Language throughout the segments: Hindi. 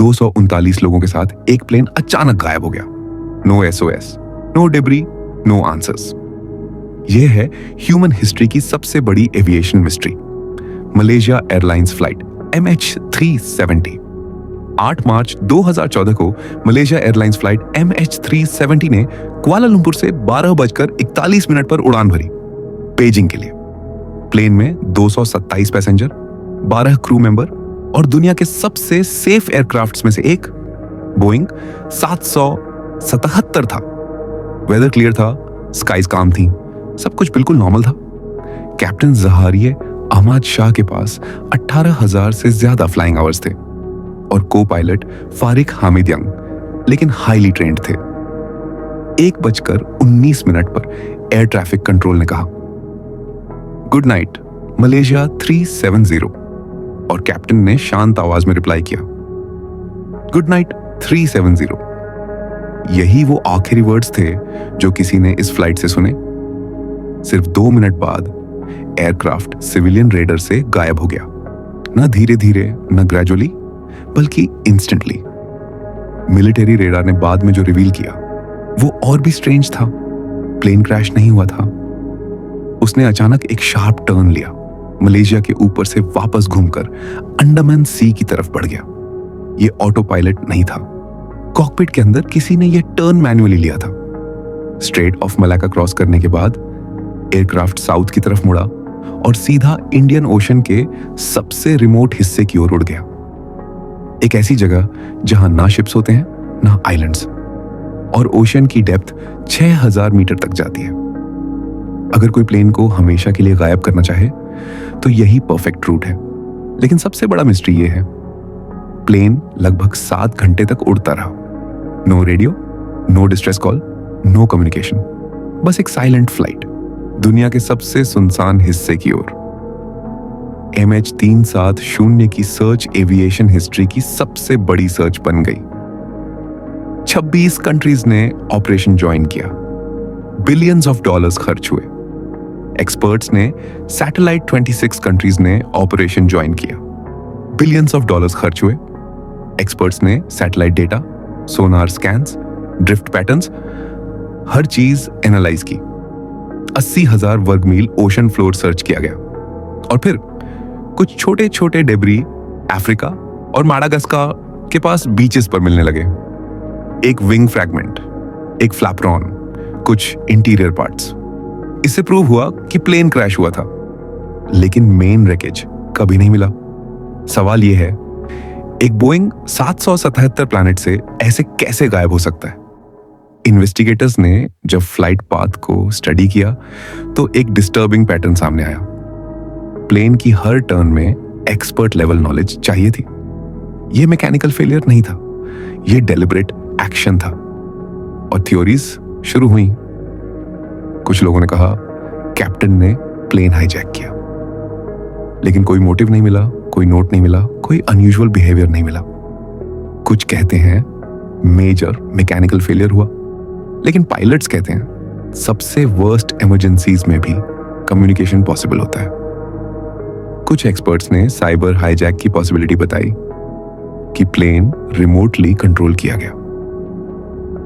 239 लोगों के साथ एक प्लेन अचानक गायब हो गया। No SOS, no debris, no answers. यह है ह्यूमन हिस्ट्री की सबसे बड़ी aviation mystery. Malaysia airlines flight MH370। 8 March 2014 को मलेशिया एयरलाइंस फ्लाइट MH370 ने कुआलालंपुर से 12:41 पर उड़ान भरी पेजिंग के लिए। प्लेन में 227 पैसेंजर, 12 क्रू मेंबर और दुनिया के सबसे सेफ एयरक्राफ्ट्स में से एक बोइंग 777 था। वेदर क्लियर था, स्काइज काम थी, सब कुछ बिल्कुल नॉर्मल था। कैप्टन जहारिये अहमद शाह के पास 18,000 से ज्यादा फ्लाइंग आवर्स थे और को पायलट फारिक हामिद यंग, लेकिन हाईली ट्रेंड थे। 1:19 पर एयर ट्रैफिक कंट्रोल ने कहा, गुड नाइट मलेशिया 370, और कैप्टन ने शांत आवाज में रिप्लाई किया, गुड नाइट 370। यही वो आखिरी वर्ड्स थे जो किसी ने इस फ्लाइट से सुने। सिर्फ 2 मिनट बाद एयरक्राफ्ट सिविलियन रेडर से गायब हो गया। न धीरे धीरे, न ग्रेजुअली, बल्कि इंस्टेंटली। मिलिट्री रेडार ने बाद में जो रिवील किया वो और भी स्ट्रेंज था। प्लेन क्रैश नहीं हुआ था, उसने अचानक एक शार्प टर्न लिया, मलेशिया के ऊपर से वापस घूमकर अंडमान सी की तरफ बढ़ गया। ये ऑटो पायलट नहीं था, कॉकपिट के अंदर किसी ने यह टर्न मैन्युअली लिया था। स्ट्रेट ऑफ मलाक्का क्रॉस करने के बाद एयरक्राफ्ट साउथ की तरफ मुड़ा और सीधा इंडियन ओशन के सबसे रिमोट हिस्से की ओर उड़ गया। एक ऐसी जगह जहां ना शिप्स होते हैं, ना आइलैंड्स, और ओशन की डेप्थ 6,000 मीटर तक जाती है। अगर कोई प्लेन को हमेशा के लिए गायब करना चाहे तो यही परफेक्ट रूट है। लेकिन सबसे बड़ा मिस्ट्री ये है, प्लेन लगभग 7 घंटे तक उड़ता रहा। No radio, no distress call, no communication, बस एक साइलेंट फ्लाइट दुनिया के सबसे सुनसान हिस्से की ओर। MH370 की सर्च एविएशन हिस्ट्री की सबसे बड़ी सर्च बन गई। 26 कंट्रीज ने ऑपरेशन ज्वाइन किया, बिलियंस ऑफ डॉलर्स खर्च हुए। एक्सपर्ट्स ने सैटेलाइट 26 कंट्रीज ने ऑपरेशन ज्वाइन किया, बिलियंस ऑफ डॉलर्स खर्च हुए। एक्सपर्ट्स ने सैटेलाइट डेटा, सोनार स्कैन्स, ड्रिफ्ट पैटर्न्स, हर चीज एनालाइज की। 80,000 वर्ग मील ओशन फ्लोर सर्च किया गया और फिर कुछ छोटे छोटे डेब्री अफ्रीका और माडागास्कर के पास बीचेस पर मिलने लगे। एक विंग फ्रैगमेंट, एक फ्लैपरॉन, कुछ इंटीरियर पार्ट्स। इससे प्रूव हुआ कि प्लेन क्रैश हुआ था, लेकिन मेन रैकेज कभी नहीं मिला। सवाल यह है, एक बोइंग 777 प्लैनेट से ऐसे कैसे गायब हो सकता है? इन्वेस्टिगेटर्स ने जब फ्लाइट पाथ को स्टडी किया तो एक डिस्टर्बिंग पैटर्न सामने आया। प्लेन की हर टर्न में एक्सपर्ट लेवल नॉलेज चाहिए थी। यह मैकेनिकल फेलियर नहीं था, यह डेलिब्रेट एक्शन था। और थ्योरीज शुरू हुई। कुछ लोगों ने कहा कैप्टन ने प्लेन हाईजैक किया, लेकिन कोई मोटिव नहीं मिला, कोई नोट नहीं मिला, कोई अनयूजुअल बिहेवियर नहीं मिला। कुछ कहते हैं मेजर मैकेनिकल फेलियर हुआ, लेकिन पायलट्स कहते हैं सबसे वर्स्ट इमरजेंसीज में भी कम्युनिकेशन पॉसिबल होता है। कुछ एक्सपर्ट्स ने साइबर हाईजैक की पॉसिबिलिटी बताई कि प्लेन रिमोटली कंट्रोल किया गया,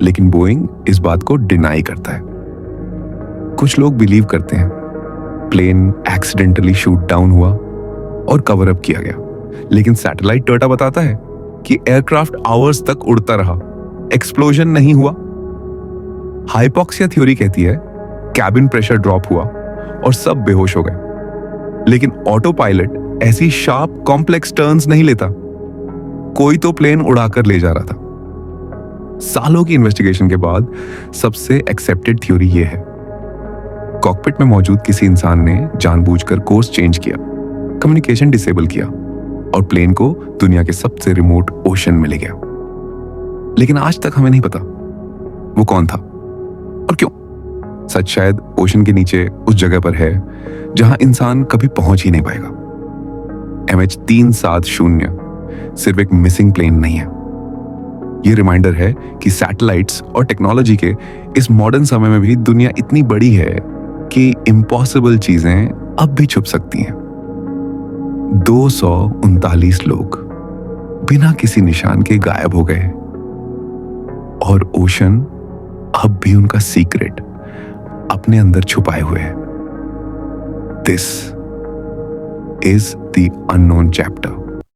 लेकिन बोइंग इस बात को डिनाई करता है। कुछ लोग बिलीव करते हैं प्लेन एक्सीडेंटली शूट डाउन हुआ और कवर अप किया गया, लेकिन सैटेलाइट डाटा बताता है कि एयरक्राफ्ट आवर्स तक उड़ता रहा, एक्सप्लोजन नहीं हुआ। हाइपोक्सिया थ्योरी कहती है कैबिन प्रेशर ड्रॉप हुआ और सब बेहोश हो गए, लेकिन ऑटो पायलट ऐसी शार्प कॉम्प्लेक्स टर्न्स नहीं लेता। कोई तो प्लेन उड़ाकर ले जा रहा था। सालों की इन्वेस्टिगेशन के बाद सबसे एक्सेप्टेड थ्योरी यह है, कॉकपिट में मौजूद किसी इंसान ने जानबूझकर कोर्स चेंज किया, कम्युनिकेशन डिसेबल किया और प्लेन को दुनिया के सबसे रिमोट ओशन में ले गया। लेकिन आज तक हमें नहीं पता वो कौन था और क्यों। सच शायद ओशन के नीचे उस जगह पर है जहां इंसान कभी पहुंच ही नहीं पाएगा। MH370 सिर्फ एक मिसिंग प्लेन नहीं है, ये रिमाइंडर है कि सैटेलाइट्स और टेक्नोलॉजी के इस मॉडर्न समय में भी दुनिया इतनी बड़ी है कि इम्पॉसिबल चीजें अब भी छुप सकती हैं। 239 लोग, बिना किसी निशान के गायब हो गए। और ओशन अब भी उनका सीक्रेट अपने अंदर छुपाए हुए है। This is the unknown chapter.